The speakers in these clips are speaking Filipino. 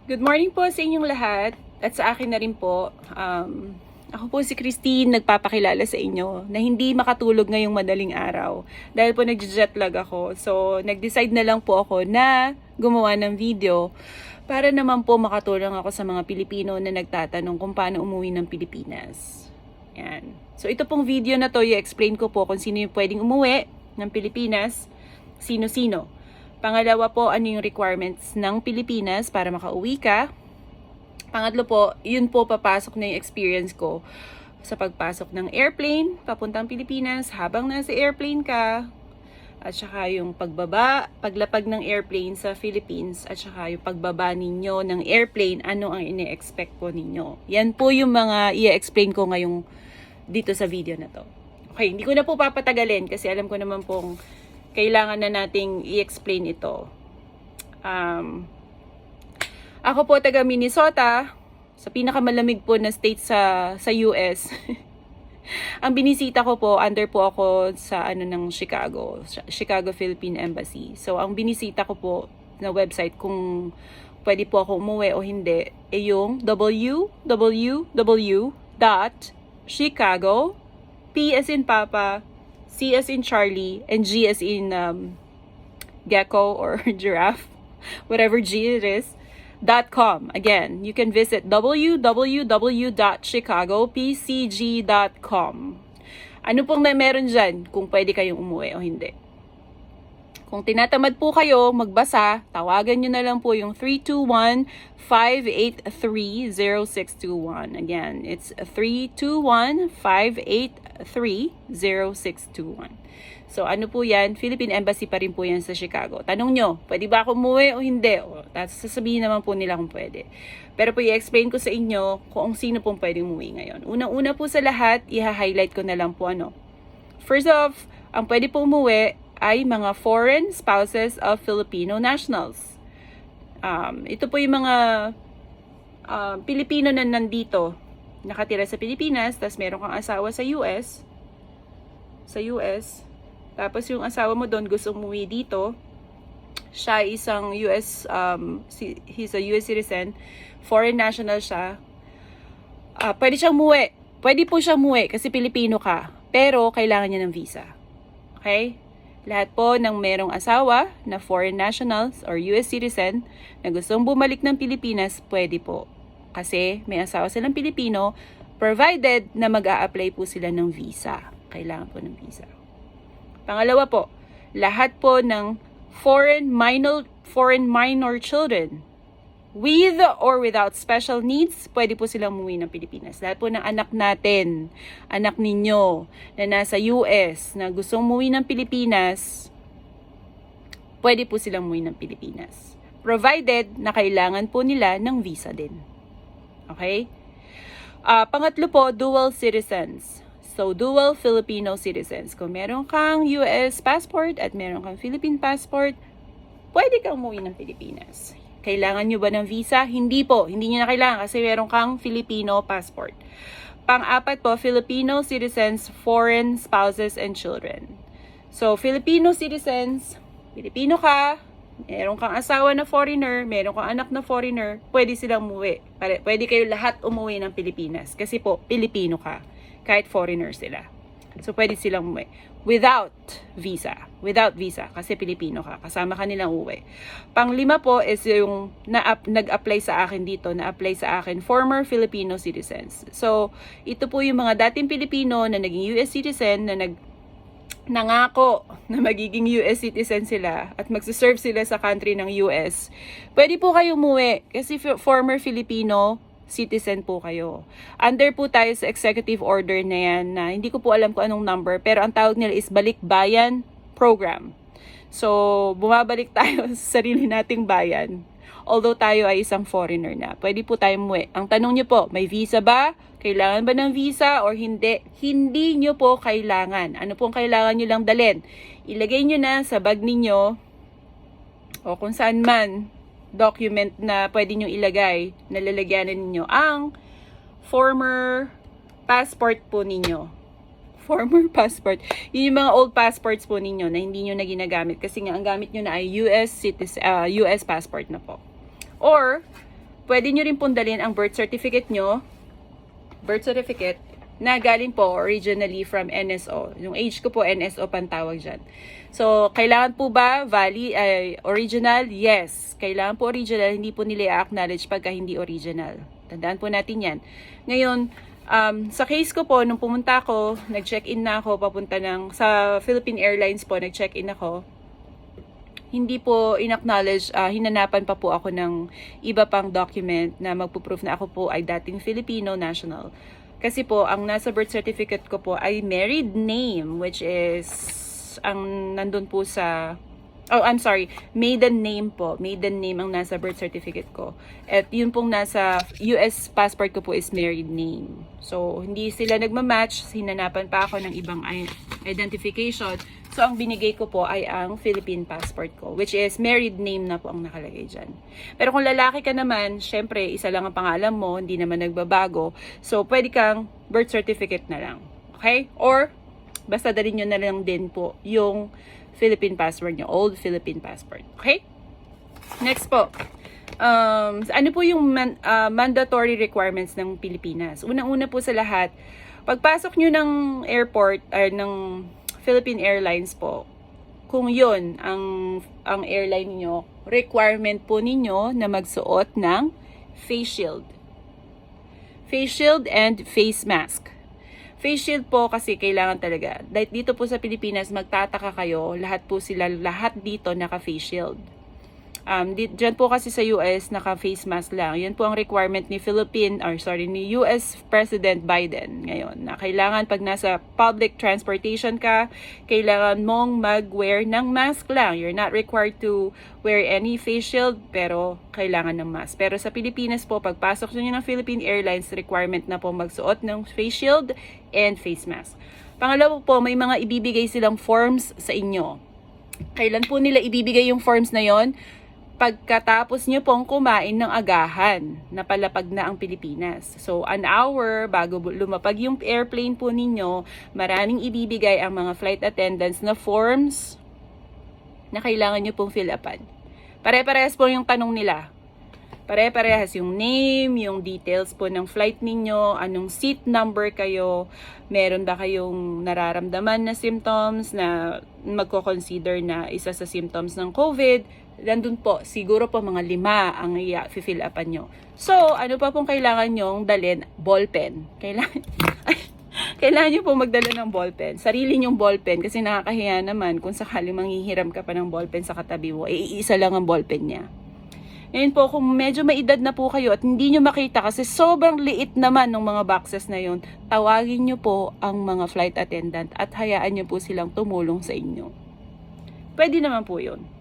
Good morning po sa inyong lahat at sa akin na rin po. Ako po si Christine, nagpapakilala sa inyo na hindi makatulog ngayong madaling araw dahil po nag-jetlag ako. So, nag-decide na lang po ako na gumawa ng video para naman po makatulong ako sa mga Pilipino na nagtatanong kung paano umuwi ng Pilipinas. Yan. So, ito pong video na to, i-explain ko po kung sino yung pwedeng umuwi ng Pilipinas, sino-sino. Pangalawa po, ano yung requirements ng Pilipinas para makauwi ka. Pangatlo po, yun po papasok na yung experience ko sa pagpasok ng airplane, papuntang Pilipinas, habang nasa airplane ka. At saka yung paglapag ng airplane sa Philippines, at saka yung pagbaba ninyo ng airplane, ano ang ine-expect po ninyo. Yan po yung mga i-explain ko ngayong dito sa video na to. Okay, hindi ko na po papatagalin kasi alam ko naman pong kailangan na nating i-explain ito. Ako po taga Minnesota, sa pinakamalamig po na state sa US. Ang binisita ko po, under po ako sa ng Chicago Philippine Embassy. So ang binisita ko po na website kung pwede po ako umuwi o hindi, ay yung www.chicago, P as in Papa, C as in Charlie, and G as in gecko or giraffe, whatever G it is, .com. Again, you can visit www.chicagopcg.com. Ano pong meron dyan kung pwede kayong umuwi o hindi? Kung tinatamad po kayo magbasa, tawagan nyo na lang po yung 321-583-0621. Again, it's 321-583-0621. So, ano po yan? Philippine Embassy pa rin po yan sa Chicago. Tanong nyo, pwede ba ako umuwi o hindi? O, sasabihin naman po nila kung pwede. Pero po i-explain ko sa inyo kung sino pong pwede umuwi ngayon. Unang-una po sa lahat, i-highlight ko na lang po First off, ang pwede po umuwi ay mga foreign spouses of Filipino nationals. Ito po yung mga Pilipino na nandito, nakatira sa Pilipinas, tapos meron kang asawa sa US, tapos yung asawa mo doon gusto umuwi dito, siya isang he's a US citizen, foreign national siya, pwede siyang umuwi. Pwede po siyang umuwi kasi Pilipino ka, pero kailangan niya ng visa. Okay? Lahat po ng merong asawa na foreign nationals or US citizen na gustong bumalik ng Pilipinas, pwede po. Kasi may asawa silang Pilipino, provided na mag-a-apply po sila ng visa. Kailangan po ng visa. Pangalawa po, lahat po ng foreign minor children with or without special needs, pwede po silang umuwi ng Pilipinas. Lahat po ng anak natin, anak ninyo na nasa US, na gustong umuwi ng Pilipinas, pwede po silang umuwi ng Pilipinas. Provided na kailangan po nila ng visa din. Okay? Pangatlo po, dual citizens. So, dual Filipino citizens. Kung meron kang US passport at meron kang Philippine passport, pwede kang umuwi ng Pilipinas. Kailangan nyo ba ng visa? Hindi po. Hindi nyo na kailangan kasi meron kang Filipino passport. Pang-apat po, Filipino citizens, foreign spouses, and children. So, Filipino citizens, Filipino ka, meron kang asawa na foreigner, meron kang anak na foreigner, pwede silang umuwi. Pwede kayo lahat umuwi ng Pilipinas kasi po, Pilipino ka, kahit foreigner sila. So, pwede silang umuwi. Without visa, kasi Pilipino ka, kasama ka nilang uwi. Panglima po is yung nag-apply sa akin dito, former Filipino citizens. So, ito po yung mga dating Pilipino na naging US citizen, na nangako na magiging US citizen sila at magsiserve sila sa country ng US. Pwede po kayo umuwi kasi former Filipino citizen po kayo. Under po tayo sa executive order na yan na hindi ko po alam kung anong number, pero ang tawag nila is Balikbayan Program. So, bumabalik tayo sa sarili nating bayan. Although tayo ay isang foreigner na. Pwede po tayo umuwi. Ang tanong nyo po, may visa ba? Kailangan ba ng visa or hindi? Hindi nyo po kailangan. Ano pong kailangan nyo lang dalhin? Ilagay nyo na sa bag ninyo o kung saan man document na pwede nyo ilagay, na lalagyanan ninyo ang former passport po ninyo. Former passport. Yun yung mga old passports po ninyo na hindi nyo na ginagamit kasi nga ang gamit nyo na ay US passport na po. Or, pwede nyo rin pong dalhin ang birth certificate na galing po originally from NSO. Yung age ko po, NSO pantawag dyan. So, kailangan po ba original? Yes. Kailangan po original, hindi po nila i-acknowledge pagka hindi original. Tandaan po natin yan. Ngayon, sa case ko po, nung pumunta ako, nag-check-in na ako, sa Philippine Airlines po, nag-check-in ako. Hindi po in-acknowledge, hinanapan pa po ako ng iba pang document na magpo-proof na ako po ay dating Filipino national. Kasi po, ang nasa birth certificate ko po ay married name, which is, ang nandun po sa, maiden name po. Maiden name ang nasa birth certificate ko. At yun pong nasa US passport ko po is married name. So, hindi sila nagmamatch, hinanapan pa ako ng ibang identification. So, ang binigay ko po ay ang Philippine passport ko, which is married name na po ang nakalagay dyan. Pero kung lalaki ka naman, syempre, isa lang ang pangalan mo, hindi naman nagbabago. So, pwede kang birth certificate na lang. Okay? Or, basta dalhin nyo na lang din po yung Philippine passport nyo, old Philippine passport. Okay? Next po. Ano po yung mandatory requirements ng Pilipinas? Unang-una po sa lahat, pagpasok nyo ng airport, or ng Philippine Airlines po, kung yun ang airline niyo, requirement po ninyo na magsuot ng face shield. Face shield and face mask. Face shield po kasi kailangan talaga. Dito po sa Pilipinas, magtataka kayo, lahat dito naka-face shield. Diyan po kasi sa US, naka-face mask lang. Yan po ang requirement ni US President Biden ngayon. Na kailangan pag nasa public transportation ka, kailangan mong mag-wear ng mask lang. You're not required to wear any face shield, pero kailangan ng mask. Pero sa Pilipinas po, pagpasok nyo ng Philippine Airlines, requirement na po magsuot ng face shield and face mask. Pangalawa po, may mga ibibigay silang forms sa inyo. Kailan po nila ibibigay yung forms na yon? Pagkatapos nyo pong kumain ng agahan, napalapag na ang Pilipinas. So, an hour bago lumapag yung airplane po ninyo, maraming ibibigay ang mga flight attendants na forms na kailangan nyo pong fill upan. Pare-parehas po yung tanong nila. Pare-parehas yung name, yung details po ng flight ninyo, anong seat number kayo, meron ba kayong nararamdaman na symptoms na magko-consider na isa sa symptoms ng COVID. Nandun po, siguro po mga 5 ang i-fill upan nyo. So, ano pa pong kailangan nyong dalhin? Ballpen. Kailangan nyo po magdala ng ballpen. Sarili nyong ballpen kasi nakakahiya naman kung sakaling manghihiram ka pa ng ballpen sa katabi mo, iisa lang ang ballpen niya. Ngayon po, kung medyo may edad na po kayo at hindi nyo makita kasi sobrang liit naman ng mga boxes na yun, tawagin nyo po ang mga flight attendant at hayaan nyo po silang tumulong sa inyo. Pwede naman po yun.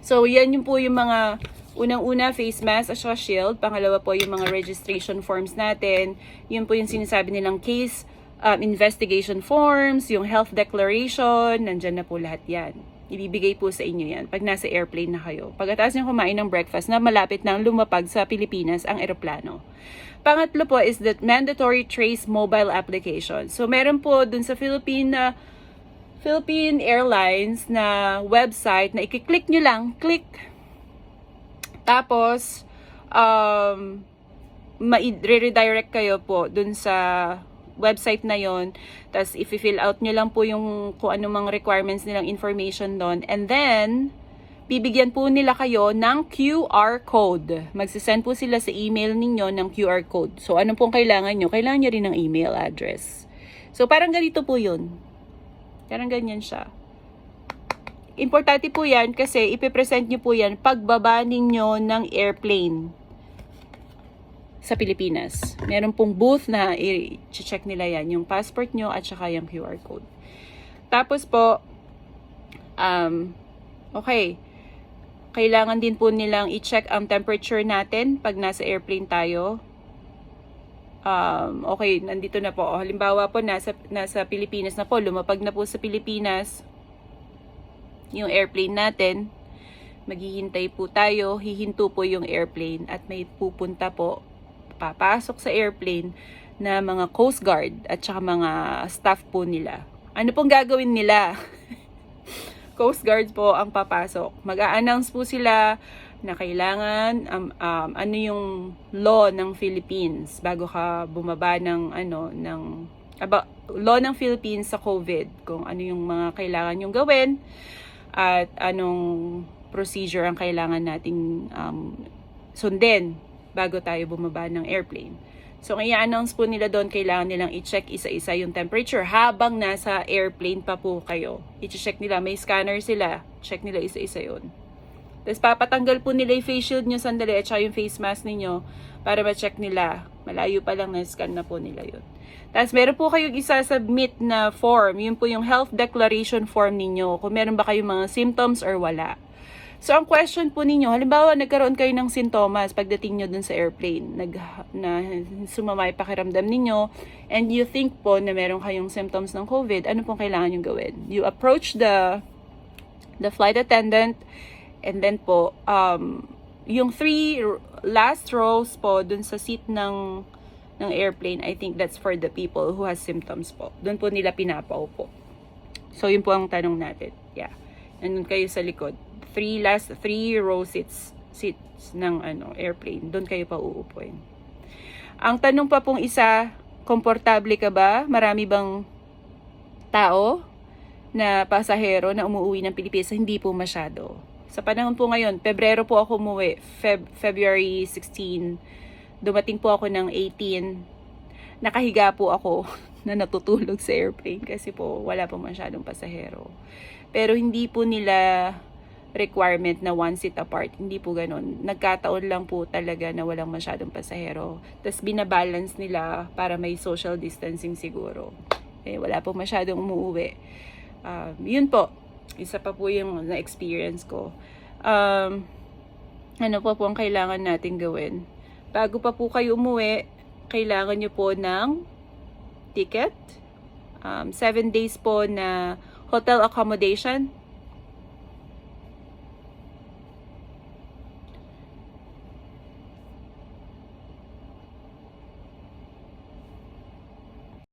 So, yan yung po yung mga unang-una, face mask at saka shield. Pangalawa po yung mga registration forms natin. Yun po yung sinasabi nilang case investigation forms, yung health declaration, nandyan na po lahat yan. Ibibigay po sa inyo yan pag nasa airplane na kayo. Pagkatapos nyo kumain ng breakfast na malapit nang lumapag sa Pilipinas ang eroplano. Pangatlo po is the mandatory Trace mobile application. So, meron po dun sa Philippine Airlines na website na i-click nyo lang, click. Tapos, redirect kayo po dun sa website na yon. Tapos, i-fill out nyo lang po yung kung anumang requirements nilang information doon. And then, bibigyan po nila kayo ng QR code. Magsisend po sila sa email ninyo ng QR code. So, ano pong kailangan nyo? Kailangan nyo rin ng email address. So, parang ganito po yun. Parang ganyan siya. Importante po yan kasi ipipresent nyo po yan pagbaba ninyo ng airplane sa Pilipinas. Meron pong booth na i-check nila yan. Yung passport nyo at saka yung QR code. Tapos po, okay. Kailangan din po nilang i-check ang temperature natin pag nasa airplane tayo. Okay, nandito na po. Halimbawa po, nasa Pilipinas na po. Lumapag na po sa Pilipinas yung airplane natin. Maghihintay po tayo. Hihinto po yung airplane at may pupunta po, papasok sa airplane na mga Coast Guard at saka mga staff po nila. Ano pong gagawin nila? Coast Guard po ang papasok. Mag-a-announce po sila na kailangan ano yung law ng Philippines bago ka bumaba ng law ng Philippines sa COVID, kung ano yung mga kailangan yung gawin at anong procedure ang kailangan nating sundin bago tayo bumaba ng airplane. So, ang i-announce po nila doon, kailangan nilang i-check isa-isa yung temperature habang nasa airplane pa po kayo. I-check nila, may scanner sila, check nila isa-isa yun. Tapos papatanggal po nila yung face shield nyo sandali at saka yung face mask ninyo para ma-check nila. Malayo pa lang na-scan na po nila yun. Tapos meron po kayong isa-submit na form. Yun po yung health declaration form ninyo. Kung meron ba kayong mga symptoms or wala. So, ang question po ninyo, halimbawa, nagkaroon kayo ng sintomas pagdating nyo dun sa airplane, na sumama yung pakiramdam ninyo, and you think po na meron kayong symptoms ng COVID, ano pong kailangan yung gawin? You approach the flight attendant, and then po, yung 3 last rows po dun sa seat ng airplane, I think that's for the people who has symptoms po. Dun po nila pinapaupo. So, yun po ang tanong natin. Yeah. Nandun kayo sa likod. 3 row seats ng airplane. Doon kayo pa uupuin. Ang tanong pa pong isa, komportable ka ba? Marami bang tao na pasahero na umuwi ng Pilipinas? Hindi po masyado. Sa panahon po ngayon, Pebrero po ako umuwi. February 16. Dumating po ako ng 18. Nakahiga po ako na natutulog sa airplane kasi po wala po masyadong pasahero. Pero hindi po nila requirement na 1 seat apart. Hindi po ganun. Nagkataon lang po talaga na walang masyadong pasahero. Tapos binabalance nila para may social distancing siguro. Wala po masyadong umuwi. Yun po. Isa pa po yung na-experience ko. Ano po ang kailangan natin gawin? Bago pa po kayo umuwi, kailangan nyo po ng ticket. 7 days po na hotel accommodation